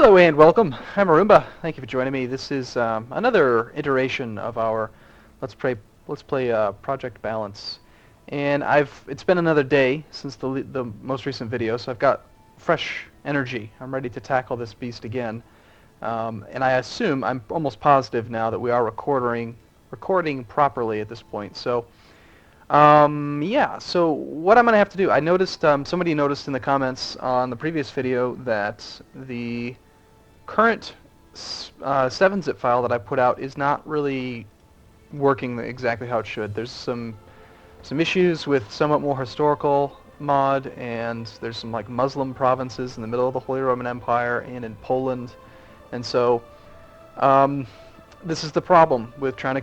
Hello and welcome. I'm Arumba. Thank you for joining me. This is another iteration of our Let's Play Project Balance. And it's been another day since the most recent video, so I've got fresh energy. I'm ready to tackle this beast again. And I assume, I'm almost positive now that we are recording properly at this point. So yeah, so what I'm going to have to do, I noticed, somebody noticed in the comments on the previous video that the current 7-zip file that I put out is not really working exactly how it should. There's some issues with somewhat more historical mod, and there's some like Muslim provinces in the middle of the Holy Roman Empire and in Poland, and so this is the problem with trying to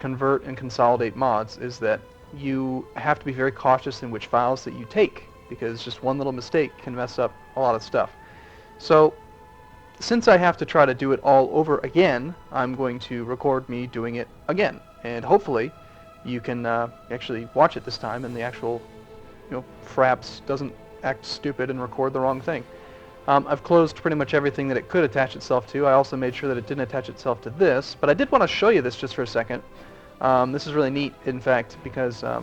convert and consolidate mods, is that you have to be very cautious in which files that you take, because just one little mistake can mess up a lot of stuff. So since I have to try to do it all over again, I'm going to record me doing it again, and hopefully you can actually watch it this time and the actual, Fraps doesn't act stupid and record the wrong thing. I've closed pretty much everything that it could attach itself to. I also made sure that it didn't attach itself to this, but I did want to show you this just for a second. This is really neat, in fact, because I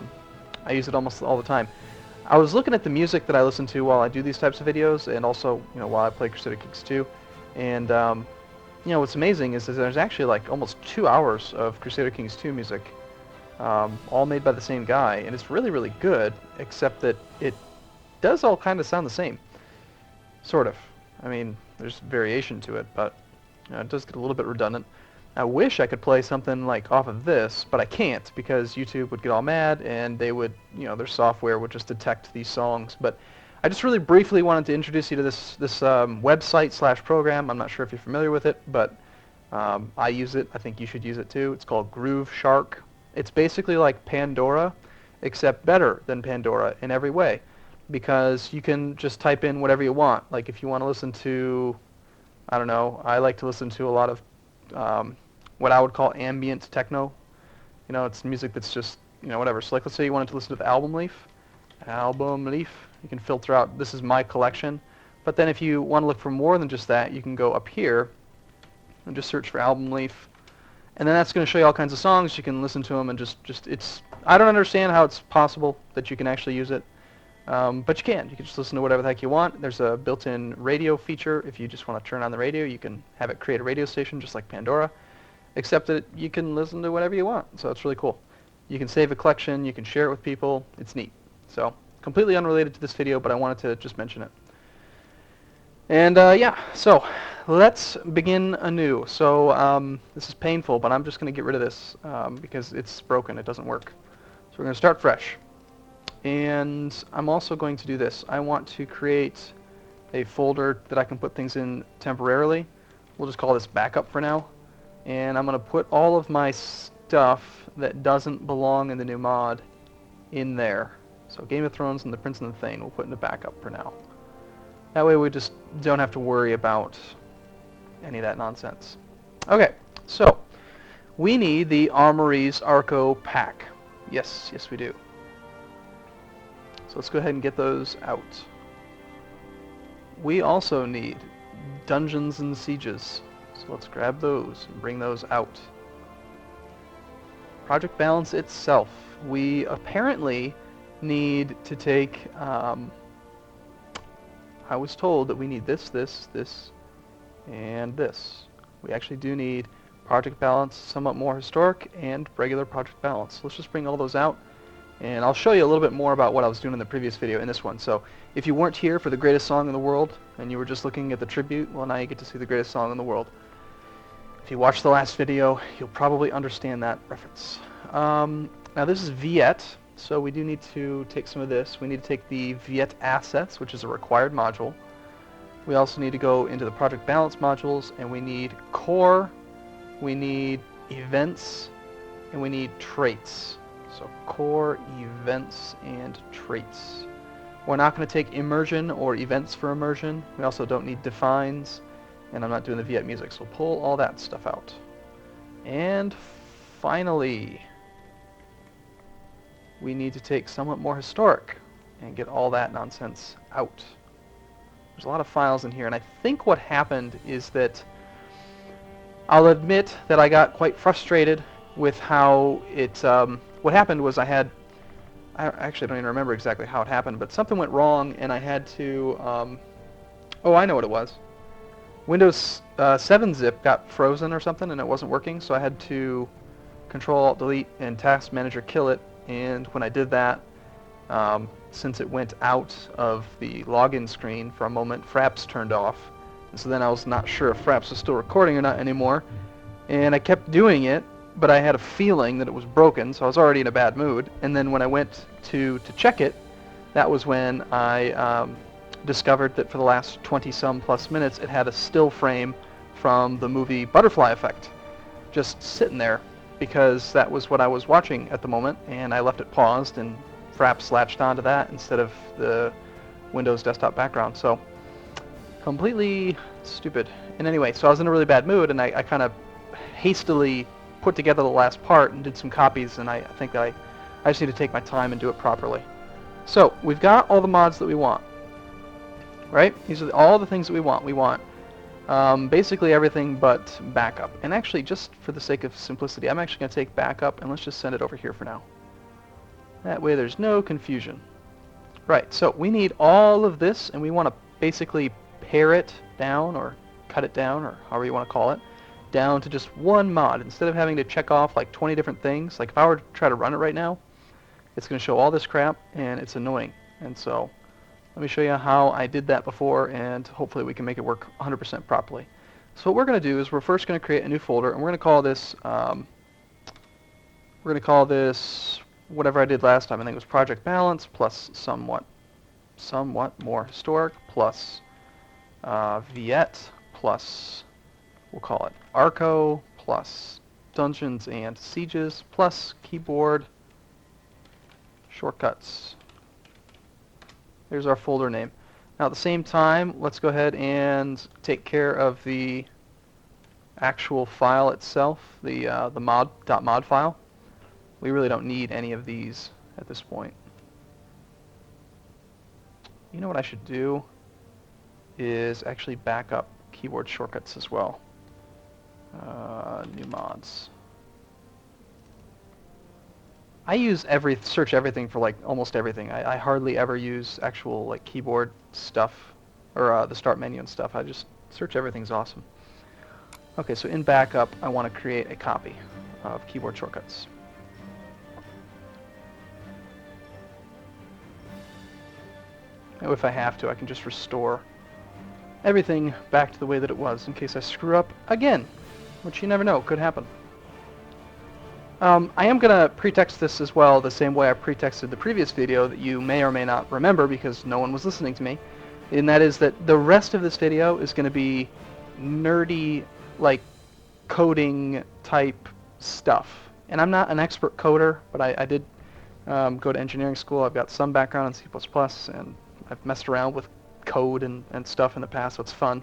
use it almost all the time. I was looking at the music that I listen to while I do these types of videos, and also, while I play Crusader Kings 2. And what's amazing is that there's actually like almost 2 hours of Crusader Kings 2 music, all made by the same guy, and it's really, really good, except that it does all kind of sound the same. Sort of. I mean, there's variation to it, but it does get a little bit redundant. I wish I could play something like off of this, but I can't, because YouTube would get all mad, and they would, their software would just detect these songs. But I just really briefly wanted to introduce you to this website/program. I'm not sure if you're familiar with it, but I use it. I think you should use it too. It's called Groove Shark. It's basically like Pandora, except better than Pandora in every way, because you can just type in whatever you want. Like if you want to listen to, I don't know, I like to listen to a lot of what I would call ambient techno. It's music that's just, whatever. So like, let's say you wanted to listen to the Album Leaf. You can filter out, this is my collection. But then if you want to look for more than just that, you can go up here and just search for Album Leaf. And then that's going to show you all kinds of songs. You can listen to them and just it's, I don't understand how it's possible that you can actually use it. But you can. You can just listen to whatever the heck you want. There's a built-in radio feature. If you just want to turn on the radio, you can have it create a radio station just like Pandora, except that you can listen to whatever you want. So it's really cool. You can save a collection. You can share it with people. It's neat. So completely unrelated to this video, but I wanted to just mention it. And yeah, so let's begin anew. So this is painful, but I'm just going to get rid of this because it's broken. It doesn't work. So we're going to start fresh. And I'm also going to do this. I want to create a folder that I can put things in temporarily. We'll just call this backup for now. And I'm going to put all of my stuff that doesn't belong in the new mod in there. So Game of Thrones and the Prince and the Thane we'll put in the backup for now. That way we just don't have to worry about any of that nonsense. Okay, so we need the Armory's Arco pack. Yes, we do. So let's go ahead and get those out. We also need Dungeons and Sieges. So let's grab those and bring those out. Project Balance itself. We apparently need to take, I was told that we need this, and this. We actually do need Project Balance, somewhat more historic, and regular Project Balance. So let's just bring all those out. And I'll show you a little bit more about what I was doing in the previous video in this one. So if you weren't here for the greatest song in the world, and you were just looking at the tribute, well, now you get to see the greatest song in the world. If you watched the last video, you'll probably understand that reference. Now this is Viet, so we do need to take some of this. We need to take the Viet assets, which is a required module. We also need to go into the Project Balance modules, and we need core, we need events, and we need traits. So core, events, and traits. We're not going to take immersion or events for immersion. We also don't need defines, and I'm not doing the Viet music, so we'll pull all that stuff out. And finally, we need to take somewhat more historic and get all that nonsense out. There's a lot of files in here, and I think what happened is that I'll admit that I got quite frustrated with how it. What happened was I actually don't even remember exactly how it happened, but something went wrong, and I had to. Oh, I know what it was. Windows 7 zip got frozen or something, and it wasn't working, so I had to Control-Alt-Delete and Task Manager kill it. And when I did that, since it went out of the login screen for a moment, Fraps turned off. And so then I was not sure if Fraps was still recording or not anymore. And I kept doing it, but I had a feeling that it was broken, so I was already in a bad mood. And then when I went to check it, that was when I discovered that for the last 20-some plus minutes, it had a still frame from the movie Butterfly Effect just sitting there, because that was what I was watching at the moment, and I left it paused, and Fraps latched onto that instead of the Windows desktop background. So completely stupid. And anyway, so I was in a really bad mood, and I kind of hastily put together the last part and did some copies, and I think that I just need to take my time and do it properly. So we've got all the mods that we want, right? These are all the things that we want. We want basically everything but backup. And actually, just for the sake of simplicity, I'm actually going to take backup, and let's just send it over here for now. That way there's no confusion. Right, so we need all of this, and we want to basically pare it down, or cut it down, or however you want to call it, down to just one mod. Instead of having to check off like 20 different things, like if I were to try to run it right now, it's going to show all this crap, and it's annoying. And so let me show you how I did that before, and hopefully we can make it work 100% properly. So what we're going to do is we're first going to create a new folder, and we're going to call this whatever I did last time. I think it was Project Balance plus somewhat more historic plus Viet plus, we'll call it Arco plus Dungeons and Sieges plus keyboard shortcuts. There's our folder name. Now at the same time, let's go ahead and take care of the actual file itself, the mod.mod file. We really don't need any of these at this point. You know what I should do is actually back up keyboard shortcuts as well. New mods. I use search everything for like almost everything. I hardly ever use actual like keyboard stuff or the start menu and stuff. I just search everything's awesome. Okay, so in backup, I want to create a copy of keyboard shortcuts. Now if I have to, I can just restore everything back to the way that it was in case I screw up again, which you never know, could happen. I am going to pretext this as well the same way I pretexted the previous video that you may or may not remember because no one was listening to me, and that is that the rest of this video is going to be nerdy, like, coding type stuff. And I'm not an expert coder, but I did go to engineering school. I've got some background in C++, and I've messed around with code and stuff in the past, so it's fun.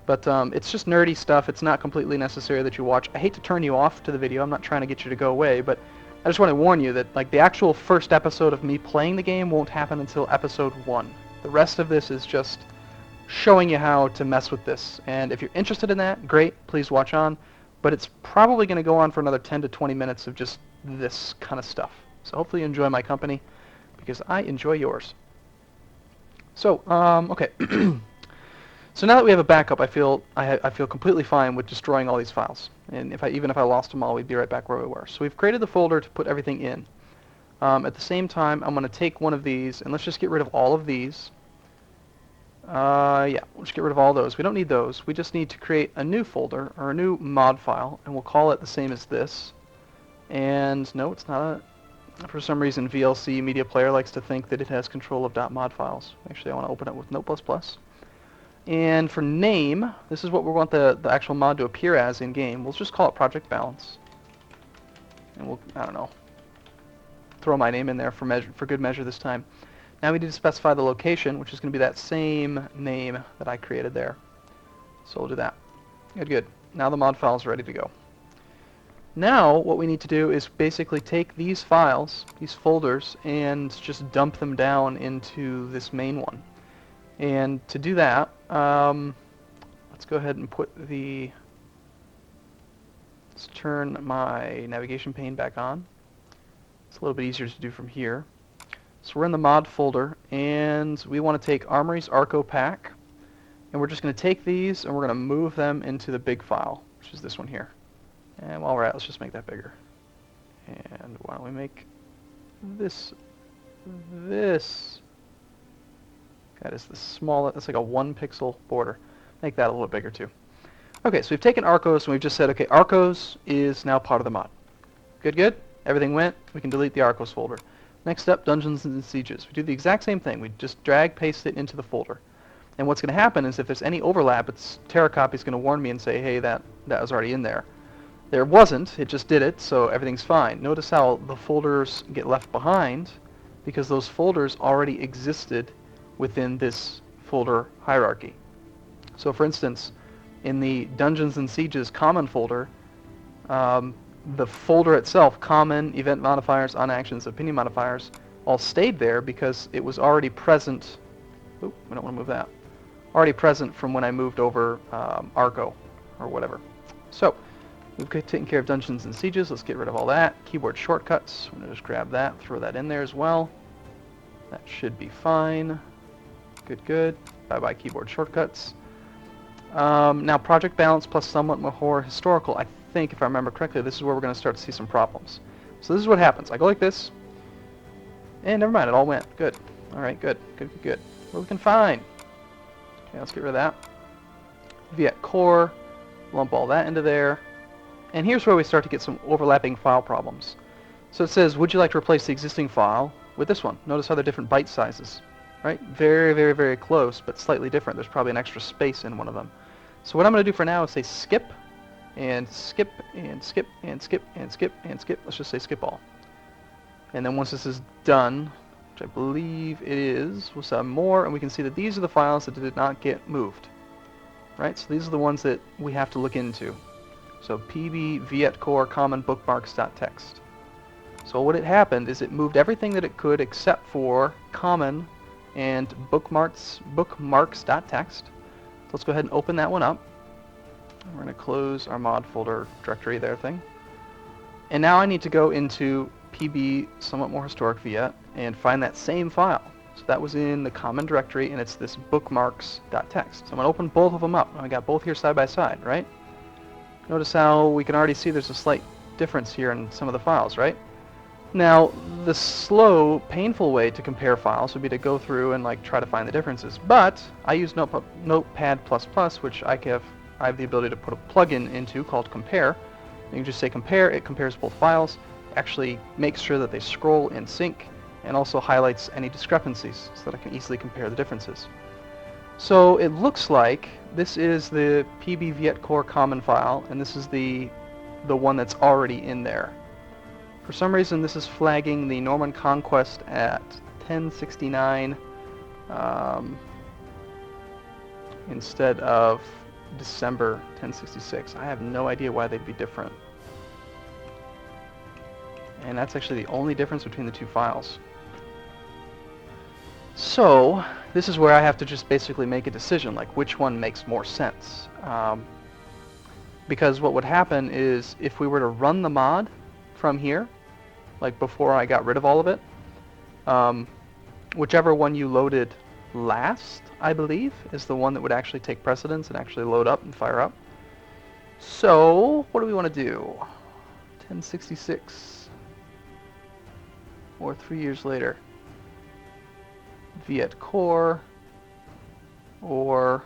But it's just nerdy stuff. It's not completely necessary that you watch. I hate to turn you off to the video. I'm not trying to get you to go away, but I just want to warn you that like the actual first episode of me playing the game won't happen until episode 1. The rest of this is just showing you how to mess with this. And if you're interested in that, great, please watch on. But it's probably going to go on for another 10 to 20 minutes of just this kind of stuff. So hopefully you enjoy my company, because I enjoy yours. So, okay. So now that we have a backup, I feel completely fine with destroying all these files. And even if I lost them all, we'd be right back where we were. So we've created the folder to put everything in. At the same time, I'm going to take one of these, and let's just get rid of all of these. Yeah, we'll just get rid of all those. We don't need those. We just need to create a new folder, or a new mod file, and we'll call it the same as this. And no, it's not a... For some reason, VLC Media Player likes to think that it has control of .mod files. Actually, I want to open it with Note++. And for name, this is what we want the actual mod to appear as in-game. We'll just call it Project Balance. And we'll, I don't know, throw my name in there for good measure this time. Now we need to specify the location, which is going to be that same name that I created there. So we'll do that. Good. Now the mod file is ready to go. Now what we need to do is basically take these files, these folders, and just dump them down into this main one. And to do that, let's go ahead and let's turn my navigation pane back on. It's a little bit easier to do from here. So we're in the mod folder, and we want to take Armory's Arco Pack, and we're just going to take these and we're going to move them into the big file, which is this one here. And while we're at, let's just make that bigger. And why don't we make this that is the smallest, that's like a 1 pixel border. Make that a little bigger too. Okay, so we've taken Arcos and we've just said, okay, Arcos is now part of the mod. Good, good. Everything went. We can delete the Arcos folder. Next up, Dungeons and Sieges. We do the exact same thing. We just drag, paste it into the folder. And what's going to happen is if there's any overlap, Terracopy is going to warn me and say, hey, that was already in there. There wasn't. It just did it, so everything's fine. Notice how the folders get left behind because those folders already existed within this folder hierarchy. So for instance, in the Dungeons and Sieges common folder, the folder itself, common, event modifiers, on actions, opinion modifiers, all stayed there because it was already present. Oop, we don't want to move that. Already present from when I moved over Arco or whatever. So we've taken care of Dungeons and Sieges. Let's get rid of all that. Keyboard shortcuts. I'm going to just grab that, throw that in there as well. That should be fine. Good, good. Bye-bye keyboard shortcuts. Now project balance plus somewhat more historical. I think, if I remember correctly, this is where we're going to start to see some problems. So this is what happens. I go like this, and never mind, it all went. Good. All right, good, good, good, good. We're looking fine. Okay, let's get rid of that. Viet core, lump all that into there. And here's where we start to get some overlapping file problems. So it says, would you like to replace the existing file with this one? Notice how they're different byte sizes, right? Very, very, very close, but slightly different. There's probably an extra space in one of them. So what I'm going to do for now is say skip, and skip, and skip, and skip, and skip, and skip. Let's just say skip all. And then once this is done, which I believe it is, we'll say more, and we can see that these are the files that did not get moved, right? So these are the ones that we have to look into. So pb viet core common bookmarks.txt. So what had happened is it moved everything that it could except for common and bookmarks.txt. So let's go ahead and open that one up. We're going to close our mod folder directory there thing. And now I need to go into pb somewhat more historic viet and find that same file. So that was in the common directory, and it's this bookmarks.txt. So I'm going to open both of them up. I got both here side by side, right? Notice how we can already see there's a slight difference here in some of the files, right? Now, the slow, painful way to compare files would be to go through and try to find the differences. But I use Notepad++, which I have the ability to put a plugin into called Compare. You can just say compare. It compares both files, actually makes sure that they scroll in sync, and also highlights any discrepancies so that I can easily compare the differences. So it looks like this is the pb viet core common file, and this is the one that's already in there. For some reason, this is flagging the Norman Conquest at 1069 instead of December 1066. I have no idea why they'd be different. And that's actually the only difference between the two files. So this is where I have to just basically make a decision, like which one makes more sense. Because what would happen is if we were to run the mod from here, like before I got rid of all of it, whichever one you loaded last, I believe, is the one that would actually take precedence and actually load up and fire up. So what do we want to do? 1066 or 3 years later? Viet core or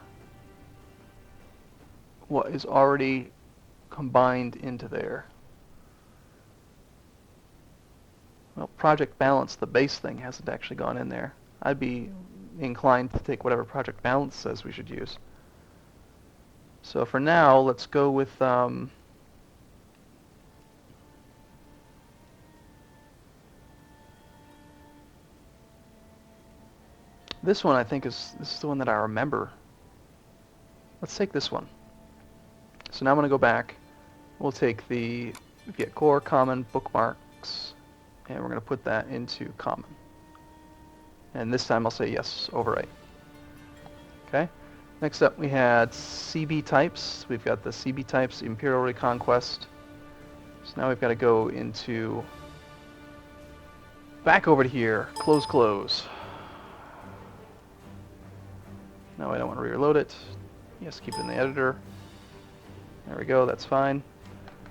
what is already combined into there? Well, project balance, the base thing, hasn't actually gone in there. I'd be inclined to take whatever project balance says we should use. So for now, let's go with this one. I think this is the one that I remember. Let's take this one. So now I'm going to go back. We'll take the Viet core common bookmarks, and we're going to put that into common. And this time I'll say yes, overwrite. Okay. Next up we had CB types. We've got the CB types, Imperial Reconquest. So now we've got to go into, back over to here, close. No, I don't want to reload it. Yes, keep it in the editor. There we go, that's fine.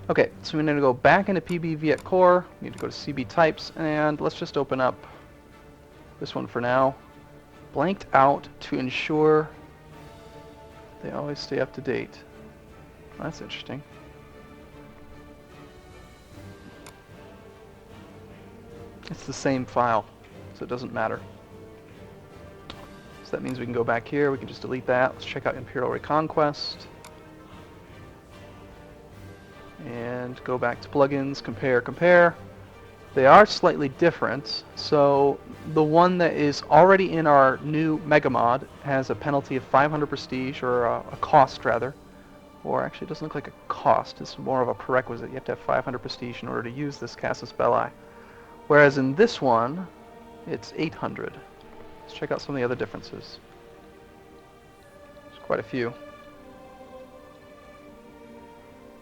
Okay, so we need to go back into PB Viet Core, we need to go to CB types, and let's just open up this one for now. Blanked out to ensure they always stay up to date. Well, that's interesting. It's the same file, so it doesn't matter. So that means we can go back here, we can just delete that. Let's check out Imperial Reconquest. And go back to plugins, compare. They are slightly different. So the one that is already in our new mega mod has a penalty of 500 prestige, or a cost rather. Or actually it doesn't look like a cost, it's more of a prerequisite. You have to have 500 prestige in order to use this Casus Belli. Whereas in this one, it's 800. Let's check out some of the other differences. There's quite a few.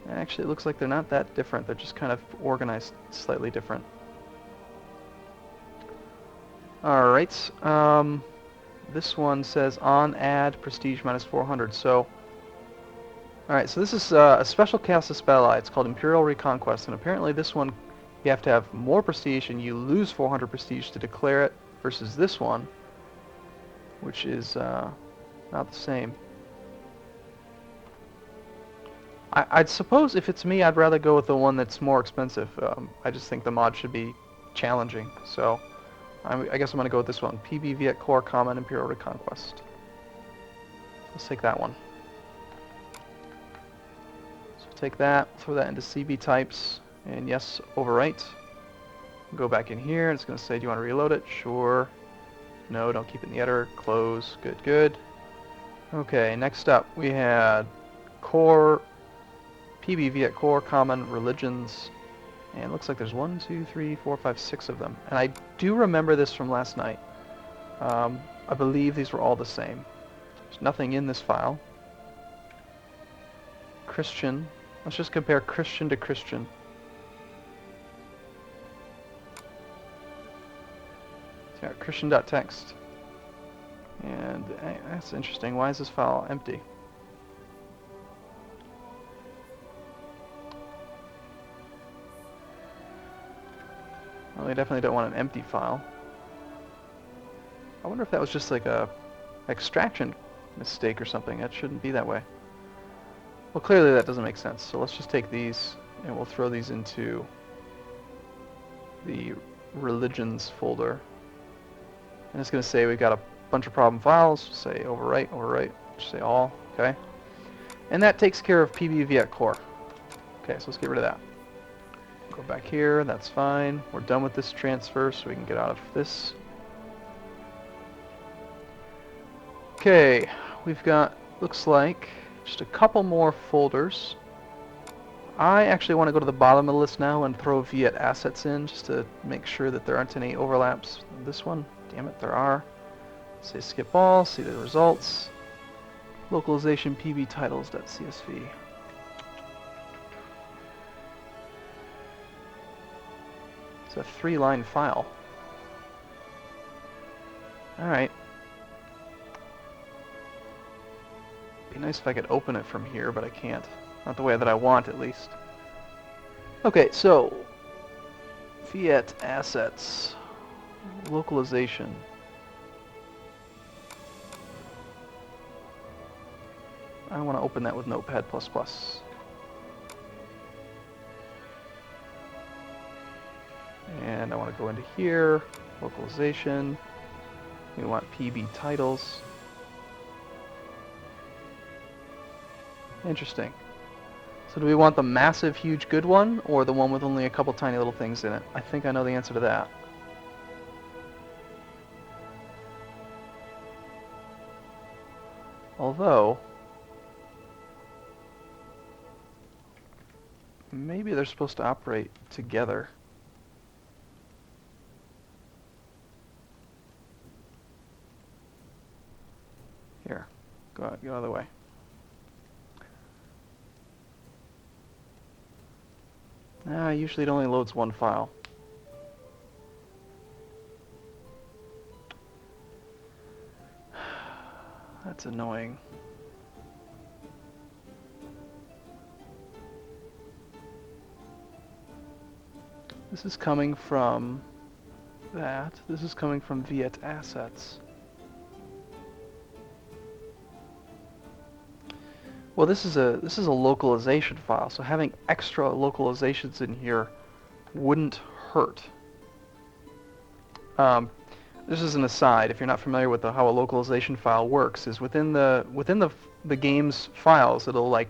Actually, it looks like they're not that different. They're just kind of organized slightly different. Alright, this one says on add prestige minus 400. So, alright, so this is a special Casus Belli. It's called Imperial Reconquest, and apparently this one you have to have more prestige and you lose 400 prestige to declare it, versus this one, which is not the same. I'd suppose if it's me, I'd rather go with the one that's more expensive. I just think the mod should be challenging. So I guess I'm going to go with this one. PB Viet Core Common Imperial Reconquest. Let's take that one. So take that, throw that into CB types, and yes, overwrite. Go back in here, and it's going to say, do you want to reload it? Sure. No, don't keep it in the editor. Close. Good. Okay, next up we had Core... PB Viet Core Common Religions, and it looks like there's 1, 2, 3, 4, 5, 6 of them. And I do remember this from last night. I believe these were all the same. There's nothing in this file. Christian. Let's just compare Christian to Christian. So yeah, Christian.txt. And that's interesting. Why is this file empty? Well, we definitely don't want an empty file. I wonder if that was just like a extraction mistake or something. That shouldn't be that way. Well, clearly that doesn't make sense. So let's just take these and we'll throw these into the religions folder. And it's going to say we've got a bunch of problem files. Say overwrite, just say all, okay? And that takes care of PB Viet Core. Okay, so let's get rid of that. Go back here, that's fine. We're done with this transfer, so we can get out of this. Okay, we've got, looks like, just a couple more folders. I actually want to go to the bottom of the list now and throw Viet assets in, just to make sure that there aren't any overlaps. This one, damn it, there are. Say skip all, see the results. Localization PB titles.csv. It's a 3-line file. Alright. Be nice if I could open it from here, but I can't. Not the way that I want, at least. Okay, so Viet assets. Localization. I want to open that with Notepad++. And I want to go into here, localization. We want PB titles. Interesting. So do we want the massive, huge, good one, or the one with only a couple tiny little things in it? I think I know the answer to that. Although, maybe they're supposed to operate together. Here, Go out, get out of the way. Usually it only loads one file. That's annoying. This is coming from that. This is coming from Viet assets. Well, this is a localization file, so having extra localizations in here wouldn't hurt. This is an aside. If you're not familiar with how a localization file works, is within the game's files, it'll like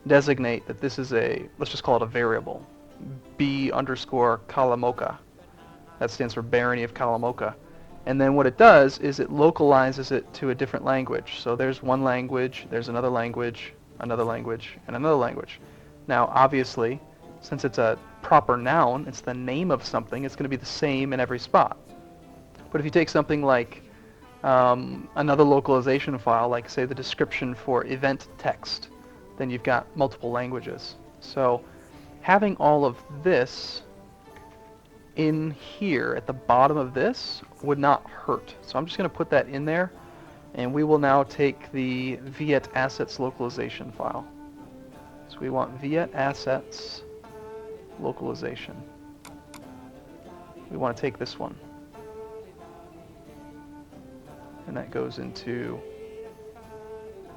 designate that this is let's just call it a variable, B_Kalamoka. That stands for Barony of Kalamoka. And then what it does is it localizes it to a different language. So there's one language, there's another language, and another language. Now, obviously, since it's a proper noun, it's the name of something, it's going to be the same in every spot. But if you take something like another localization file, like say the description for event text, then you've got multiple languages. So having all of this in here at the bottom of this would not hurt. So I'm just going to put that in there, and we will now take the Viet assets localization file. So we want Viet assets localization. We want to take this one. And that goes into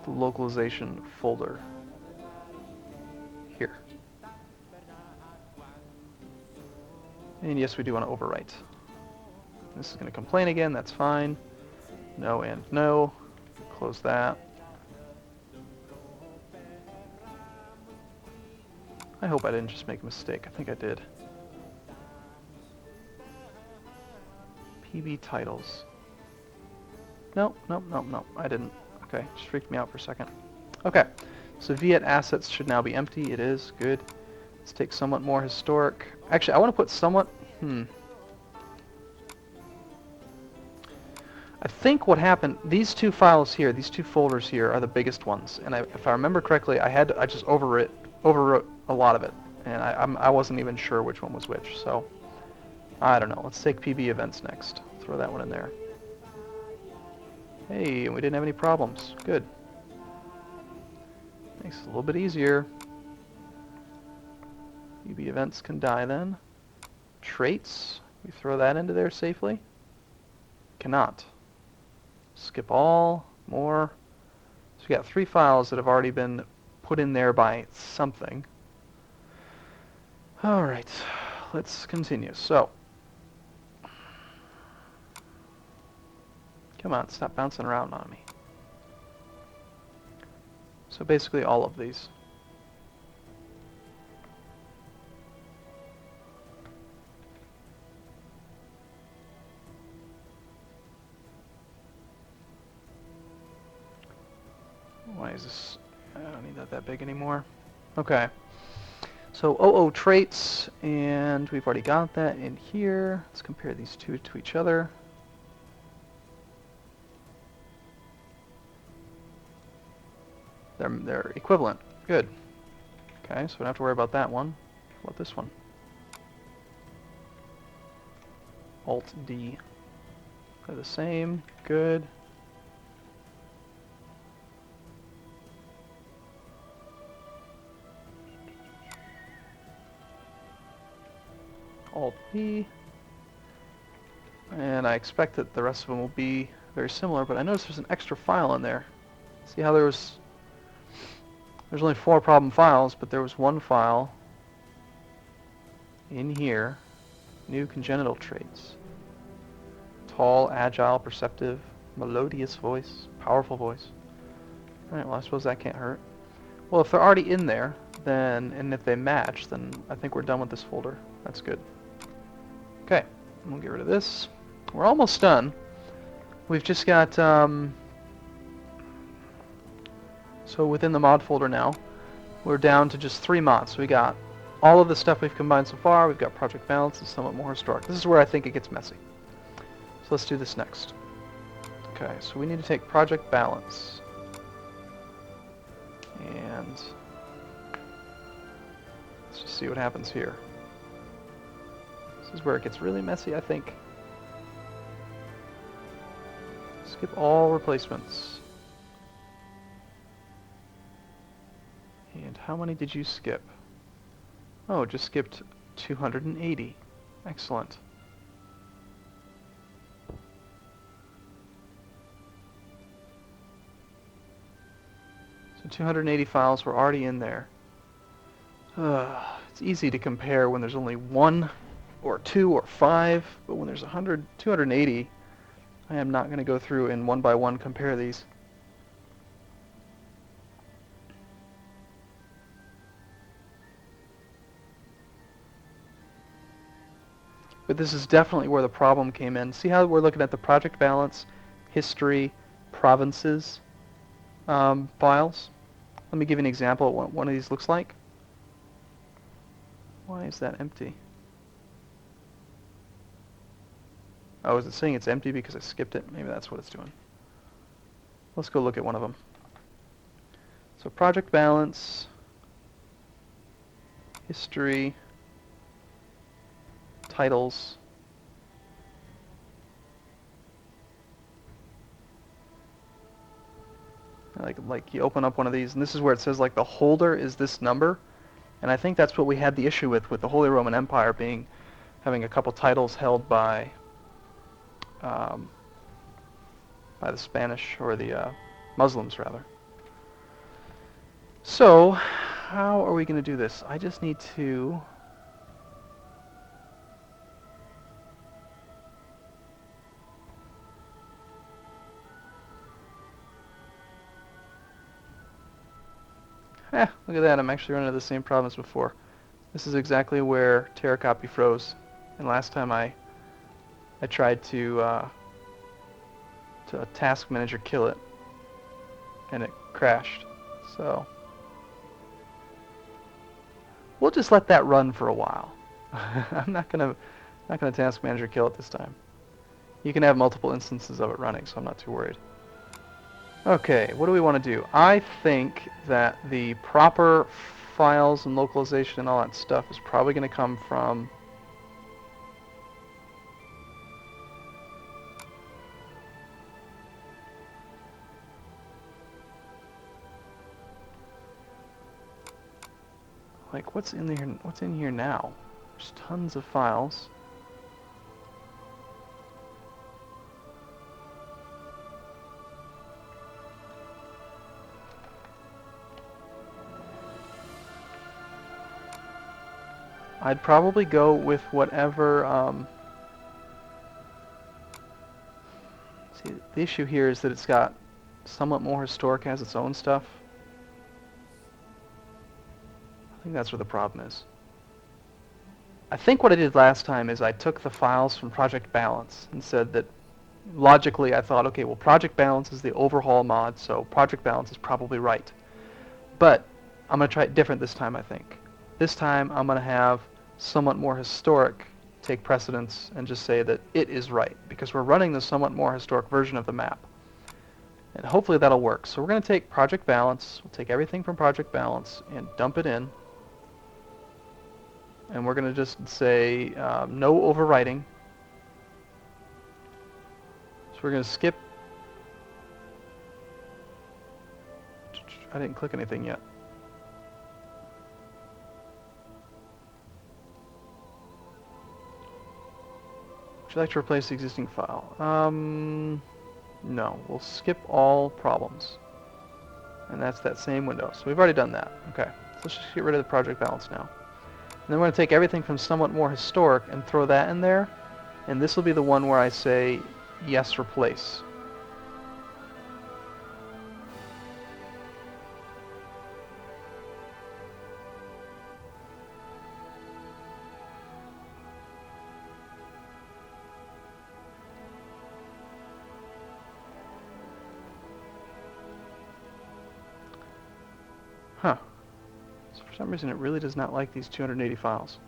the localization folder here. And yes, we do want to overwrite. This is going to complain again, that's fine. No and no. Close that. I hope I didn't just make a mistake. I think I did. PB titles. No, I didn't. Okay, just freaked me out for a second. Okay, so Viet assets should now be empty. It is, good. Let's take somewhat more historic. Actually, I want to put somewhat, I think what happened, these two files here, these two folders here are the biggest ones. And if I remember correctly, I just overwrote a lot of it. And I wasn't even sure which one was which, so I don't know. Let's take PB events next. Throw that one in there. Hey, and we didn't have any problems. Good. Makes it a little bit easier. PB events can die then. Traits, we throw that into there safely. Cannot. Skip all, more. So we got 3 files that have already been put in there by something. Alright, let's continue. So, come on, stop bouncing around on me. So basically all of these. Why is this? I don't need that big anymore. Okay. So OO traits, and we've already got that in here. Let's compare these two to each other. They're equivalent. Good. Okay, so we don't have to worry about that one. How about this one? Alt D. They're the same. Good. Alt B. And I expect that the rest of them will be very similar, but I noticed there's an extra file in there. See how there's only 4 problem files, but there was one file in here. New congenital traits. Tall, agile, perceptive, melodious voice, powerful voice. Alright, well I suppose that can't hurt. Well, if they're already in there, then, and if they match, then I think we're done with this folder. That's good. Okay, we'll get rid of this. We're almost done. We've just got, so within the mod folder now, we're down to just 3 mods. So we got all of the stuff we've combined so far. We've got Project Balance and somewhat more historic. This is where I think it gets messy. So let's do this next. Okay, so we need to take Project Balance. and let's just see what happens here. This is where it gets really messy, I think. Skip all replacements. And how many did you skip? Oh, just skipped 280. Excellent. So 280 files were already in there. It's easy to compare when there's only 1 or 2 or 5, but when there's 100, 280, I am not going to go through and one by one compare these. But this is definitely where the problem came in. See how we're looking at the project balance, history, provinces files? Let me give you an example of what one of these looks like. Why is that empty? Oh, is it saying it's empty because I skipped it? Maybe that's what it's doing. Let's go look at one of them. So project balance, history, titles. Like you open up one of these, and this is where it says like the holder is this number, and I think that's what we had the issue with the Holy Roman Empire having a couple titles held by the Spanish, or the Muslims rather. So how are we going to do this? I just need to look at that, I'm actually running into the same problem as before. This is exactly where Terracopy froze, and last time I tried to task manager kill it, and it crashed. So we'll just let that run for a while. I'm not gonna task manager kill it this time. You can have multiple instances of it running, so I'm not too worried. Okay, what do we want to do? I think that the proper files and localization and all that stuff is probably going to come from like what's in there? What's in here now? There's tons of files. I'd probably go with whatever. See, the issue here is that it's got somewhat more historic, has its own stuff. I think that's where the problem is. I think what I did last time is I took the files from Project Balance and said that logically I thought, okay, well, Project Balance is the overhaul mod, so Project Balance is probably right. But I'm going to try it different this time, I think. This time I'm going to have somewhat more historic take precedence and just say that it is right, because we're running the somewhat more historic version of the map. And hopefully that'll work. So we're going to take Project Balance, we'll take everything from Project Balance and dump it in. And we're going to just say no overwriting. So we're going to skip. I didn't click anything yet. Would you like to replace the existing file? No. We'll skip all problems. And that's that same window. So we've already done that. Okay. So let's just get rid of the Project Balance now. And then we're going to take everything from somewhat more historic and throw that in there. And this will be the one where I say, yes, replace. Huh. So for some reason it really does not like these 280 files.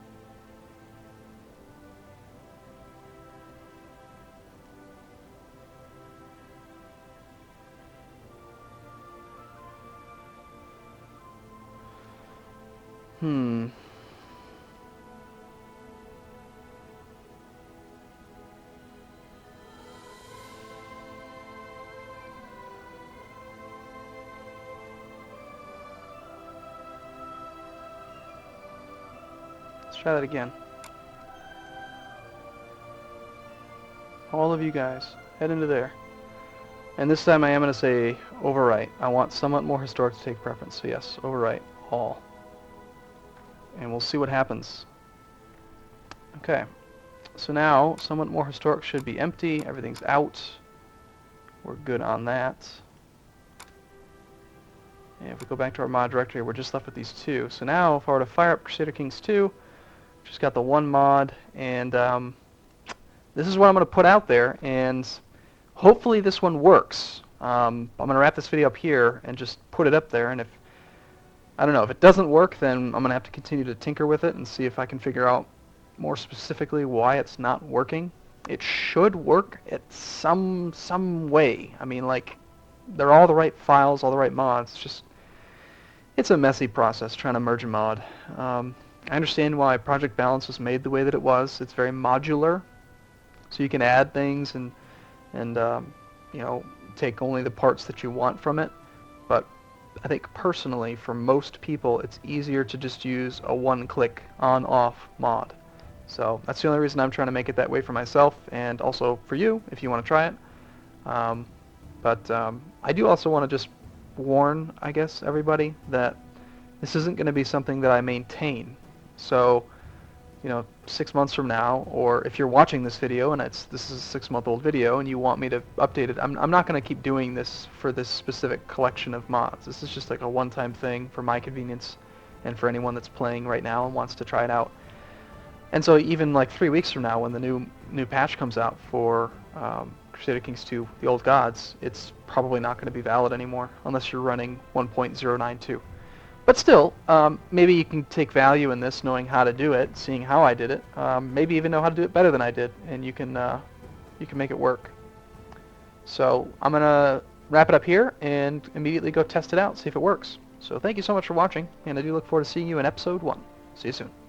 Hmm. Let's try that again. All of you guys, head into there. And this time I am going to say overwrite. I want somewhat more historic to take preference. So yes, overwrite all. And we'll see what happens. Okay. So now, somewhat more historic should be empty. Everything's out. We're good on that. And if we go back to our mod directory, we're just left with these two. So now, if I were to fire up Crusader Kings 2, just got the one mod, and this is what I'm going to put out there, and hopefully this one works. I'm going to wrap this video up here and just put it up there, and if, I don't know, if it doesn't work, then I'm going to have to continue to tinker with it and see if I can figure out more specifically why it's not working. It should work at some way. I mean, like, they're all the right files, all the right mods. Just, it's a messy process trying to merge a mod. I understand why Project Balance was made the way that it was. It's very modular, so you can add things and you know, take only the parts that you want from it. But I think personally, for most people, it's easier to just use a one-click on-off mod. So that's the only reason I'm trying to make it that way for myself, and also for you, if you want to try it. I do also want to just warn, I guess, everybody that this isn't going to be something that I maintain. So, you know, 6 months from now, or if you're watching this video and this is a 6-month-old video and you want me to update it, I'm not going to keep doing this for this specific collection of mods. This is just like a one-time thing for my convenience and for anyone that's playing right now and wants to try it out. And so even like 3 weeks from now, when the new patch comes out for Crusader Kings 2, the Old Gods, it's probably not going to be valid anymore unless you're running 1.092. But still, maybe you can take value in this, knowing how to do it, seeing how I did it. Maybe even know how to do it better than I did, and you can make it work. So I'm gonna wrap it up here and immediately go test it out, see if it works. So thank you so much for watching, and I do look forward to seeing you in episode 1. See you soon.